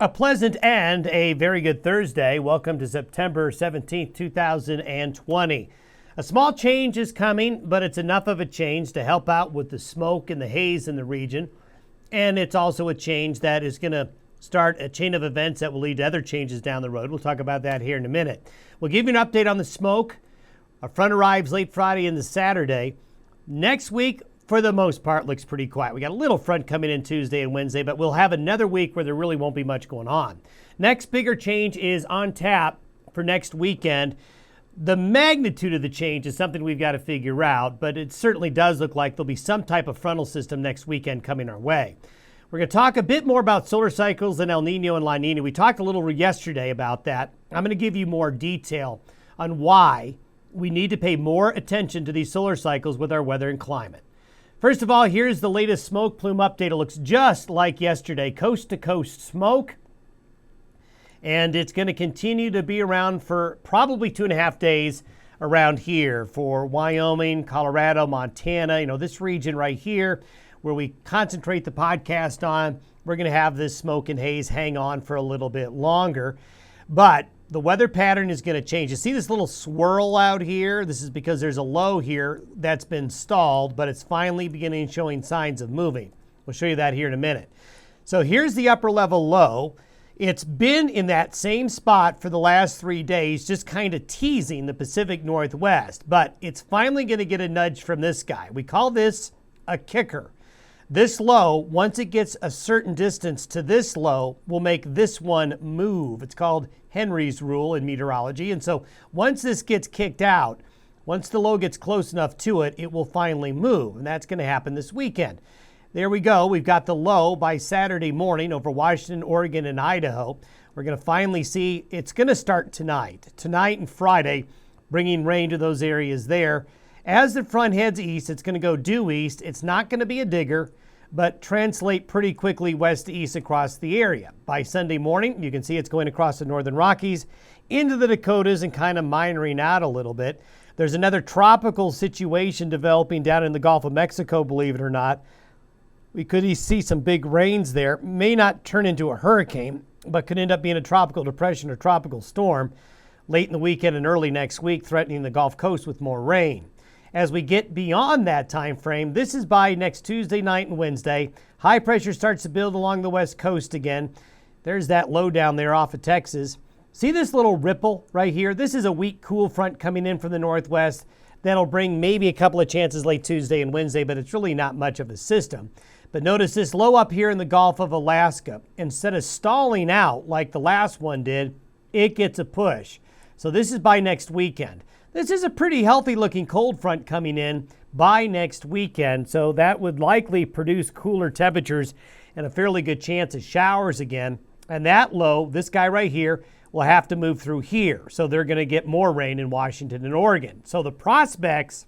A pleasant and a very good Thursday. Welcome to September 17th, 2020. A small change is coming, but it's enough of a change to help out with the smoke and the haze in the region. And it's also a change that is going to start a chain of events that will lead to other changes down the road. We'll talk about that here in a minute. We'll give you an update on the smoke. Our front arrives late Friday into Saturday. Next week, for the most part, looks pretty quiet. We got a little front coming in Tuesday and Wednesday, but we'll have another week where there really won't be much going on. Next bigger change is on tap for next weekend. The magnitude of the change is something we've got to figure out, but it certainly does look like there'll be some type of frontal system next weekend coming our way. We're going to talk a bit more about solar cycles and El Nino and La Nina. We talked a little yesterday about that. I'm going to give you more detail on why we need to pay more attention to these solar cycles with our weather and climate. First of all, here's the latest smoke plume update. It looks just like yesterday, coast-to-coast smoke. And it's going to continue to be around for probably 2.5 days around here for Wyoming, Colorado, Montana. You know, this region right here where we concentrate the podcast on, we're going to have this smoke and haze hang on for a little bit longer. But the weather pattern is going to change. You see this little swirl out here? This is because there's a low here that's been stalled, but it's finally beginning showing signs of moving. We'll show you that here in a minute. So here's the upper level low. It's been in that same spot for the last 3 days, just kind of teasing the Pacific Northwest, but it's finally going to get a nudge from this guy. We call this a kicker. This low, once it gets a certain distance to this low, will make this one move. It's called Henry's rule in meteorology. And so once this gets kicked out, once the low gets close enough to it, it will finally move. And that's going to happen this weekend. There we go. We've got the low by Saturday morning over Washington, Oregon, and Idaho. We're going to finally see it's going to start tonight. Tonight and Friday, bringing rain to those areas there. As the front heads east, it's going to go due east. It's not going to be a digger, but translate pretty quickly west to east across the area. By Sunday morning, you can see it's going across the northern Rockies, into the Dakotas, and kind of minoring out a little bit. There's another tropical situation developing down in the Gulf of Mexico, believe it or not. We could see some big rains there. May not turn into a hurricane, but could end up being a tropical depression or tropical storm late in the weekend and early next week, threatening the Gulf Coast with more rain. As we get beyond that time frame, this is by next Tuesday night and Wednesday. High pressure starts to build along the west coast again. There's that low down there off of Texas. See this little ripple right here? This is a weak cool front coming in from the northwest that'll bring maybe a couple of chances late Tuesday and Wednesday, but it's really not much of a system. But notice this low up here in the Gulf of Alaska. Instead of stalling out like the last one did, it gets a push. So this is by next weekend. This is a pretty healthy looking cold front coming in by next weekend, so that would likely produce cooler temperatures and a fairly good chance of showers again. And that low, this guy right here, will have to move through here, so they're going to get more rain in Washington and Oregon. So the prospects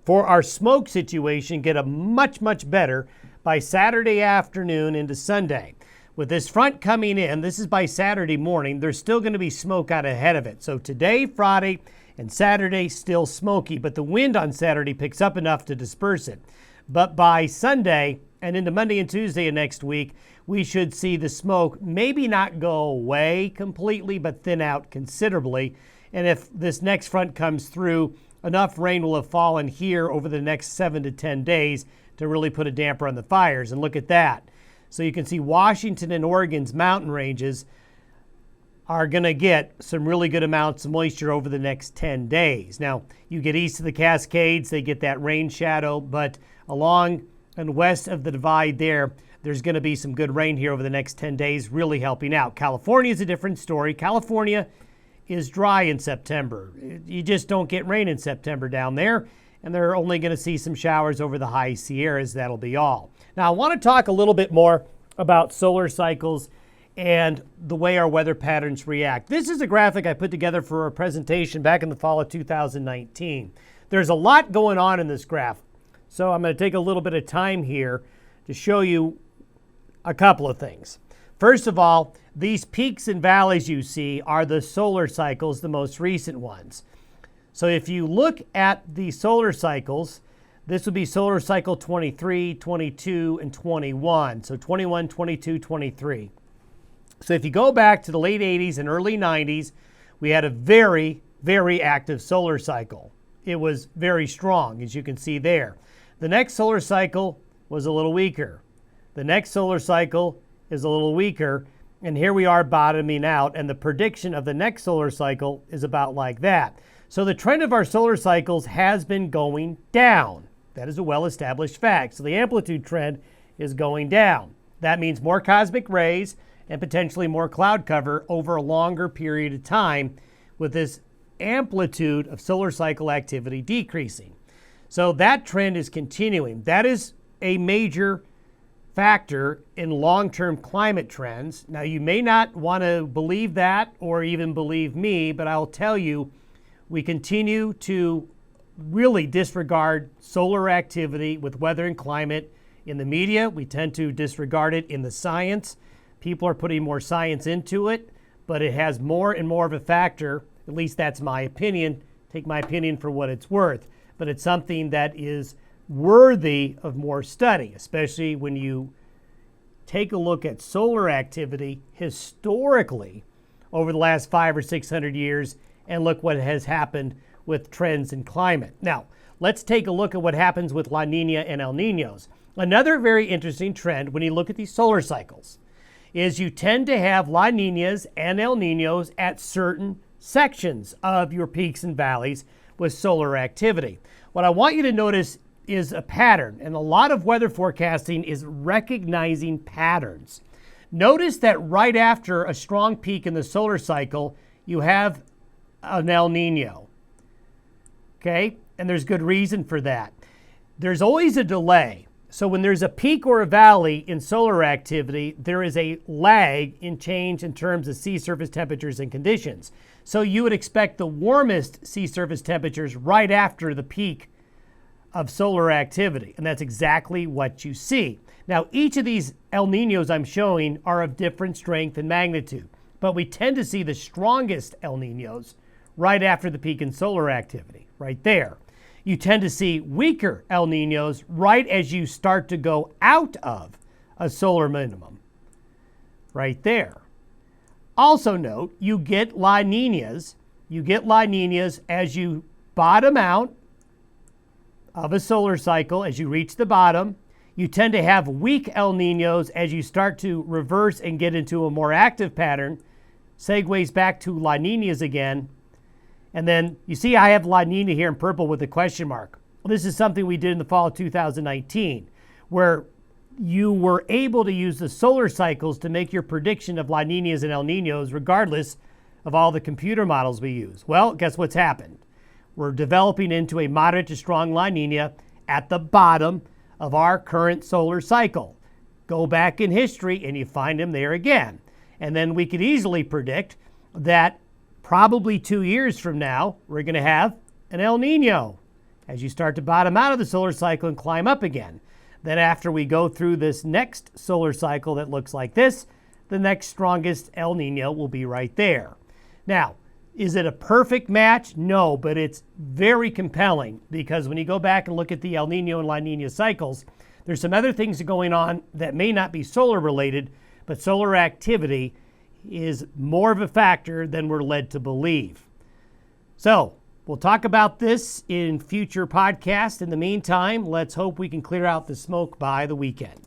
for our smoke situation get a much, much better by Saturday afternoon into Sunday. With this front coming in, this is by Saturday morning, there's still going to be smoke out ahead of it. So today, Friday, and Saturday, still smoky, but the wind on Saturday picks up enough to disperse it. But by Sunday and into Monday and Tuesday of next week, we should see the smoke maybe not go away completely, but thin out considerably. And if this next front comes through, enough rain will have fallen here over the next 7 to 10 days to really put a damper on the fires. And look at that. So you can see Washington and Oregon's mountain ranges are going to get some really good amounts of moisture over the next 10 days. Now, you get east of the Cascades, they get that rain shadow, but along and west of the divide there's going to be some good rain here over the next 10 days, really helping out. California is a different story. California is dry in September. You just don't get rain in September down there, and they're only going to see some showers over the high Sierras. That'll be all. Now, I want to talk a little bit more about solar cycles and the way our weather patterns react. This is a graphic I put together for a presentation back in the fall of 2019. There's a lot going on in this graph, so I'm going to take a little bit of time here to show you a couple of things. First of all, these peaks and valleys you see are the solar cycles, the most recent ones. So if you look at the solar cycles, this would be solar cycle 23, 22, and 21. So 21, 22, 23. So if you go back to the late 80s and early 90s, we had a very, very active solar cycle. It was very strong, as you can see there. The next solar cycle was a little weaker. The next solar cycle is a little weaker, and here we are bottoming out, and the prediction of the next solar cycle is about like that. So the trend of our solar cycles has been going down. That is a well-established fact. So the amplitude trend is going down. That means more cosmic rays and potentially more cloud cover over a longer period of time, with this amplitude of solar cycle activity decreasing. So that trend is continuing. That is a major factor in long-term climate trends. Now, you may not want to believe that or even believe me, but I'll tell you, we continue to really disregard solar activity with weather and climate in the media. We tend to disregard it in the science. People are putting more science into it, but it has more and more of a factor. At least that's my opinion. Take my opinion for what it's worth. But it's something that is worthy of more study, especially when you take a look at solar activity historically over the last 500 or 600 years and look what has happened with trends in climate. Now, let's take a look at what happens with La Nina and El Ninos. Another very interesting trend when you look at these solar cycles is you tend to have La Ninas and El Ninos at certain sections of your peaks and valleys with solar activity. What I want you to notice is a pattern, and a lot of weather forecasting is recognizing patterns. Notice that right after a strong peak in the solar cycle, you have an El Nino. Okay? And there's good reason for that. There's always a delay. So when there's a peak or a valley in solar activity, there is a lag in change in terms of sea surface temperatures and conditions. So you would expect the warmest sea surface temperatures right after the peak of solar activity. And that's exactly what you see. Now, each of these El Ninos I'm showing are of different strength and magnitude, but we tend to see the strongest El Ninos right after the peak in solar activity, right there. You tend to see weaker El Ninos right as you start to go out of a solar minimum, right there. Also note, you get La Ninas as you bottom out of a solar cycle. As you reach the bottom, you tend to have weak El Ninos as you start to reverse and get into a more active pattern, segues back to La Ninas again. And then you see I have La Nina here in purple with a question mark. Well, this is something we did in the fall of 2019, where you were able to use the solar cycles to make your prediction of La Ninas and El Ninos regardless of all the computer models we use. Well, guess what's happened? We're developing into a moderate to strong La Nina at the bottom of our current solar cycle. Go back in history and you find them there again. And then we could easily predict that probably 2 years from now, we're going to have an El Nino as you start to bottom out of the solar cycle and climb up again. Then after we go through this next solar cycle that looks like this, the next strongest El Nino will be right there. Now, is it a perfect match? No, but it's very compelling because when you go back and look at the El Nino and La Nina cycles, there's some other things going on that may not be solar related, but solar activity is more of a factor than we're led to believe. So we'll talk about this in future podcasts. In the meantime, let's hope we can clear out the smoke by the weekend.